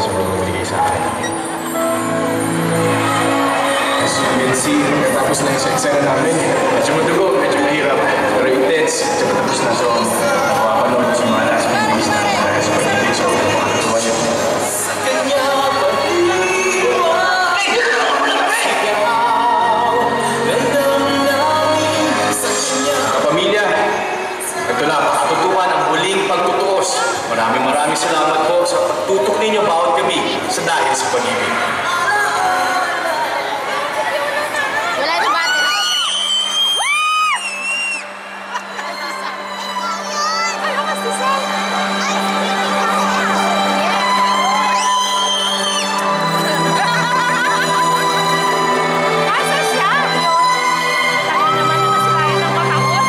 sobrang binigay sa akin. As you can see, tapos na yung eksena namin. Medyo madugo, medyo mahirap, pero intense. Medyo tapos na. So, makapanood nyo sa mga last movies na dahil sa pag-ibig. So, makakatuwa nyo. Kapamilya, ito na, pakatutuan ang huling pagtutuos. Maraming salamat po sa pagtutok ninyo bawat gabi sa dahil sa pag-ibig. Wala na battery. Ano kasi sa? Asa siya? Tayo naman na masirayan ng makakot.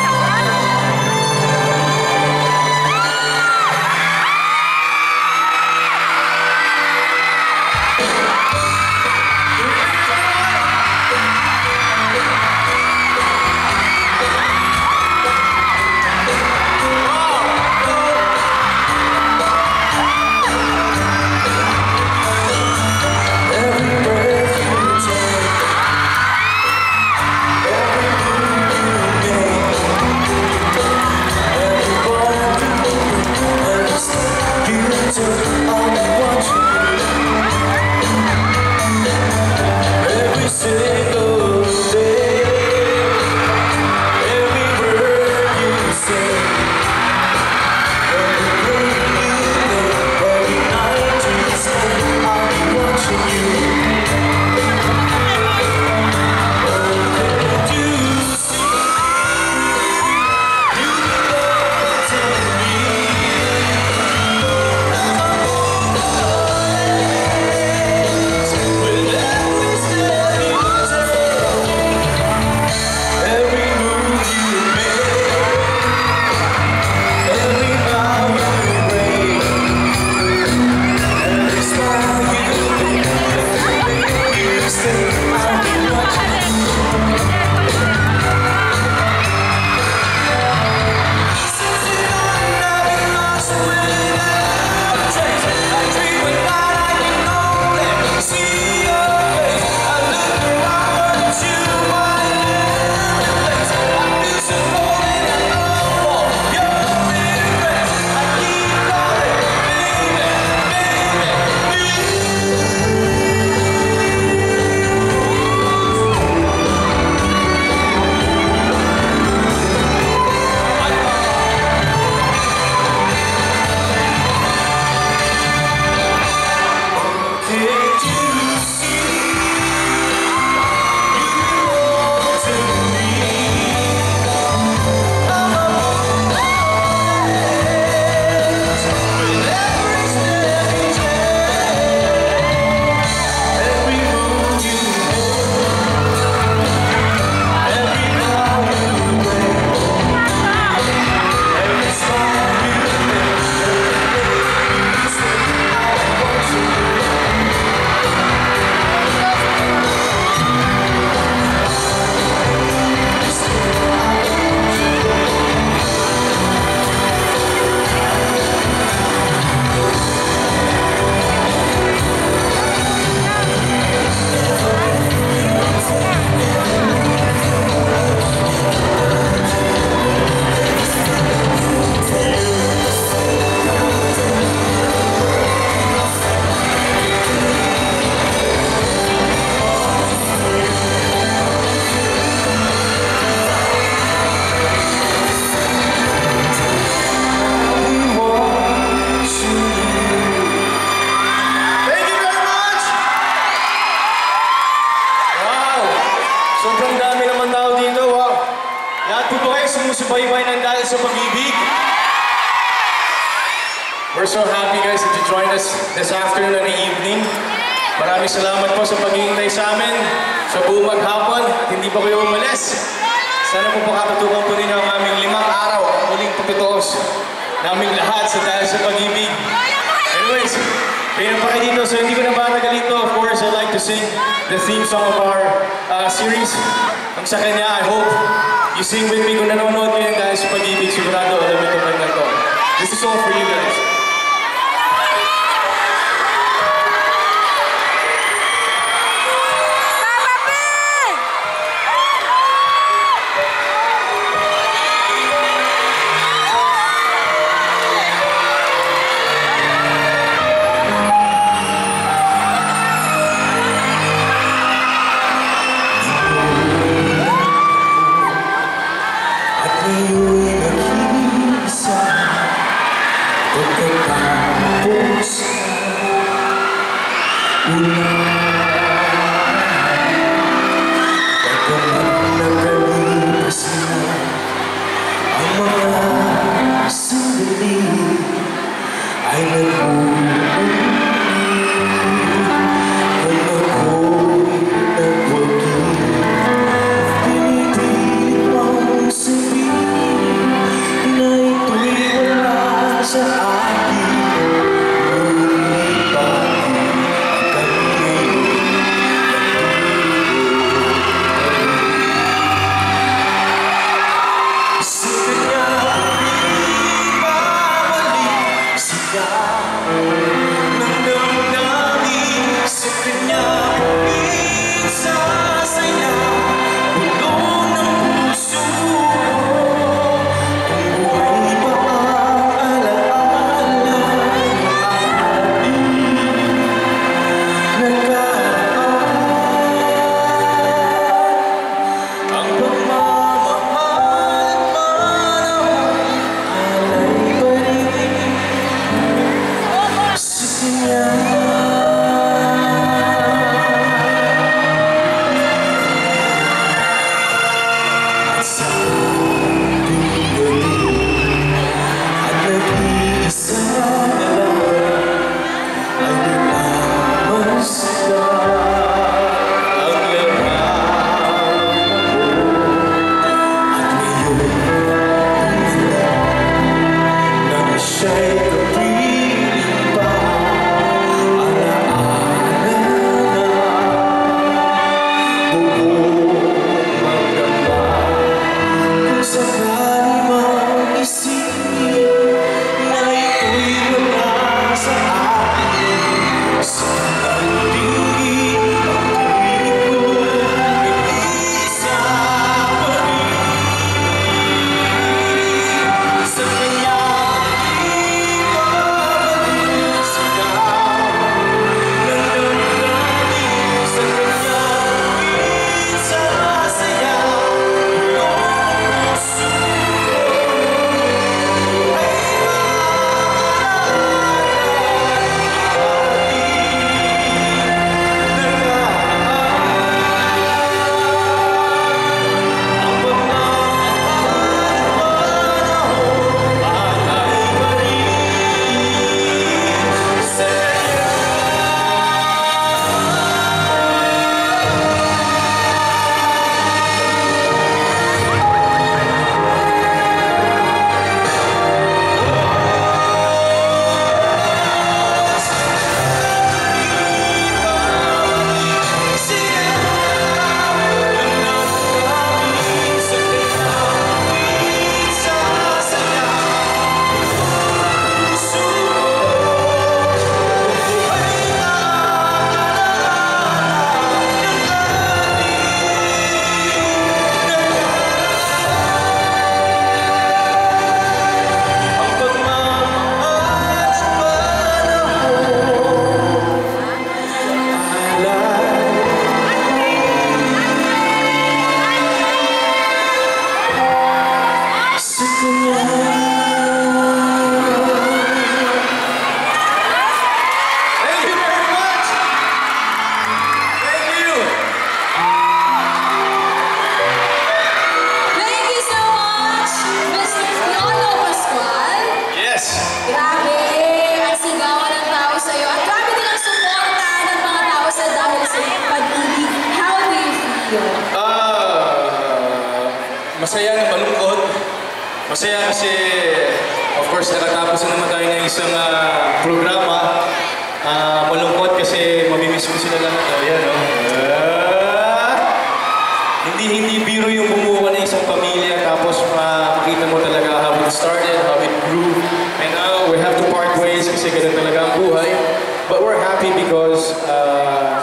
sumusubaybay ng dahil sa pag-ibig. We're so happy guys that you joined us this afternoon and evening. Maraming salamat po sa paghihintay sa amin sa buong maghapon. Hindi pa kayo umalis. Sana po makatutukan po ninyo ang aming 5 araw, ang muling pagtutuos naming lahat sa dahil sa pag-ibig. Anyways, kaya pa kayo dito, so hindi ko na matagal dito. Of course, I'd like to sing the theme song of our series. Ang sa kanya, I hope you sing with me. Kung nanonood kayo dahil sa pag-ibig, sigurado alam ito pa ito. This is all for you guys. Masaya na malungkot. Masaya kasi, of course, nakatapos na naman tayo ng isang programa. Malungkot kasi mamimiss ko sila lahat. Ayan, no? Hindi biro yung bumuo ng isang pamilya tapos makita mo talaga how it started, how it grew. And now we have to part ways kasi ganun talaga ang buhay. But we're happy because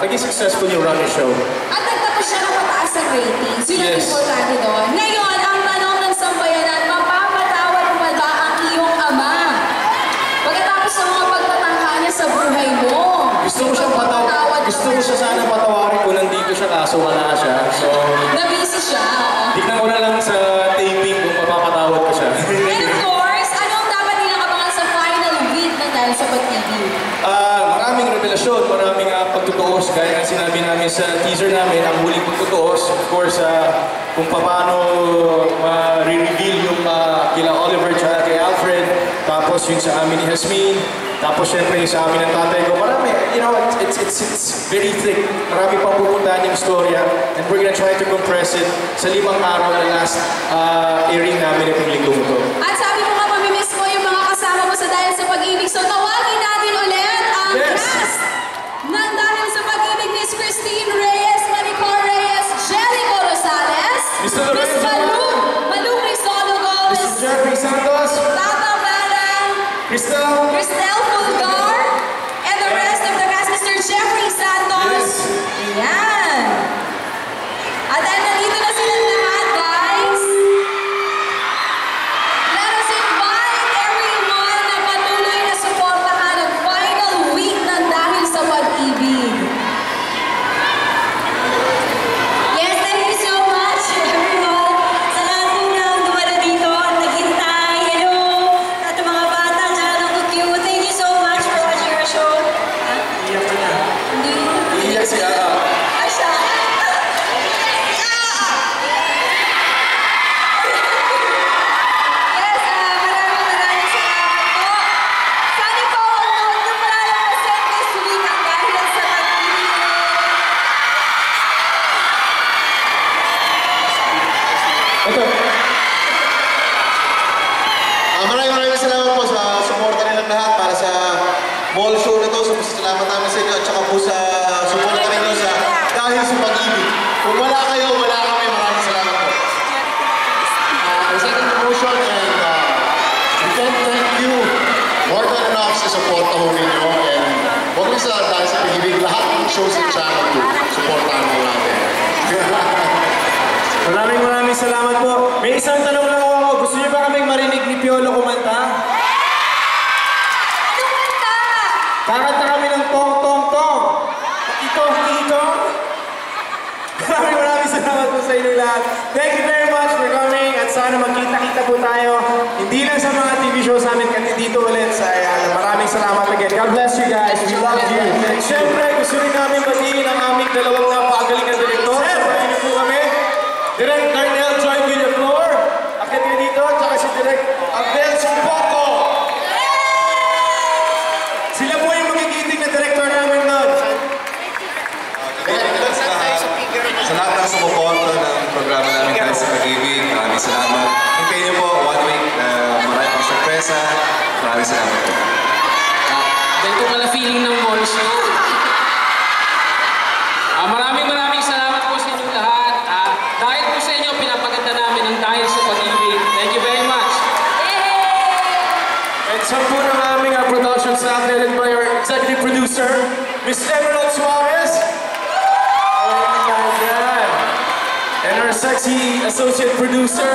naging successful yung running show. At nagtapos siya ng mataas ang ratings. Yun ang Yes. importante doon. Ngayon, ang tanong ng sambayanan, mapapatawad mo ba ang iyong ama? Pagkatapos ng mga pagtatangka niya sa buhay mo. Gusto ko siyang gusto ko siya sana patawarin kung nandito siya kaso wala siya. So, Na-busy siya, oo. tignan ko na lang sa taping kung mapapatawad ko siya. And of course, anong dapat nilang abangan sa final week ng Dahil Sapat TV? Maraming revelasyon, maraming pagtuturo gaya ng sinabi namin sa teaser namin, ang huling pagtutuos, of course, kung paano ma-reveal yung kila Oliver at kay Alfred, tapos yung sa amin ni Jasmine, tapos syempre yung sa amin ng tatay ko. Marami, you know, it's very thick. Marami pang pupuntahan yung storya, and we're gonna try to compress it sa 5 araw na last airing namin itong linggo mo to. At sabi mo nga, mamimiss mo yung mga kasama mo sa Dahil sa Pag-ibig. So tawagin natin ulit ang cast ng Dahil sa Pag-ibig. Miss Christine Reyes, Maricar Reyes, Jericho Rosales, Miss Malung Crisologo, Miss Jeffrey Santos, Tata Balang, Cristel Fulgar, and the rest of the cast, Mr. Jeffrey Santos. Yan. At dahil nandito na silang lahat, guys, let us invite everyone na patuloy na suportahan ang final week ng Dahil sa Pag-ibig. Yes, thank you so much, everyone. Sa lahat po ng dumala dito, naghintay, hello, at ang mga bata, tsaka ng cute. Thank you so much for watching our show. iyak ka na. Hindi. Iyak si Ara. Ay, siya. Yes, maraming salamat po. Sana po, huwag niyo palalampasin this week ang Dahil sa Pag-ibig. Ito. Maraming salamat po sa suporta nilang lahat para sa mall show na to. Salamat namin sa inyo at saka po sa suporta ninyo sa Dahil sa Pag-ibig. Kung wala kayo, wala kami. Maraming salamat po. Second promotion and we can't thank you more than enough sa suporta ho ninyo and huwag lang sa Dahil sa Pag-ibig. Lahat ng shows sa channel 2. Suportahan mo natin. Maraming salamat po. May isang tanong lang ako. Gusto niyo ba kaming marinig ni Piolo kumanta? Ano kanta? Kakanta kami ng Tong Tong Tong. Ito. Maraming salamat po sa inyo lahat. Thank you very much for coming at sana magkita-kita po tayo. Hindi lang sa mga TV shows namin, kasi dito ulit sa Ayala. Maraming salamat again. God bless you guys. We love you. Siyempre, gusto rin namin batiin ang aming dalawang napakagaling na direktor. Pagkinin po kami. Direct Darnell Joy Villaflor. Akit kayo dito. Tsaka si Direct Abel Supoco. Sila po yung magigiting na director namin doon. Sa lahat ng sumuporta ng programa namin Dahil sa Pag-ibig, maraming salamat. Hintayin niyo po, 1 week, marami pang sorpresa. Maraming salamat po. Ganito pala feeling ng mall show. Maraming salamat po sa inyo lahat. Dahil po sa inyo, pinapaganda namin ang Dahil sa Pag-ibig. Thank you very much. And sa po ng aming production staff led by our executive producer, Ms. Emerald Suarez. And our sexy associate producer,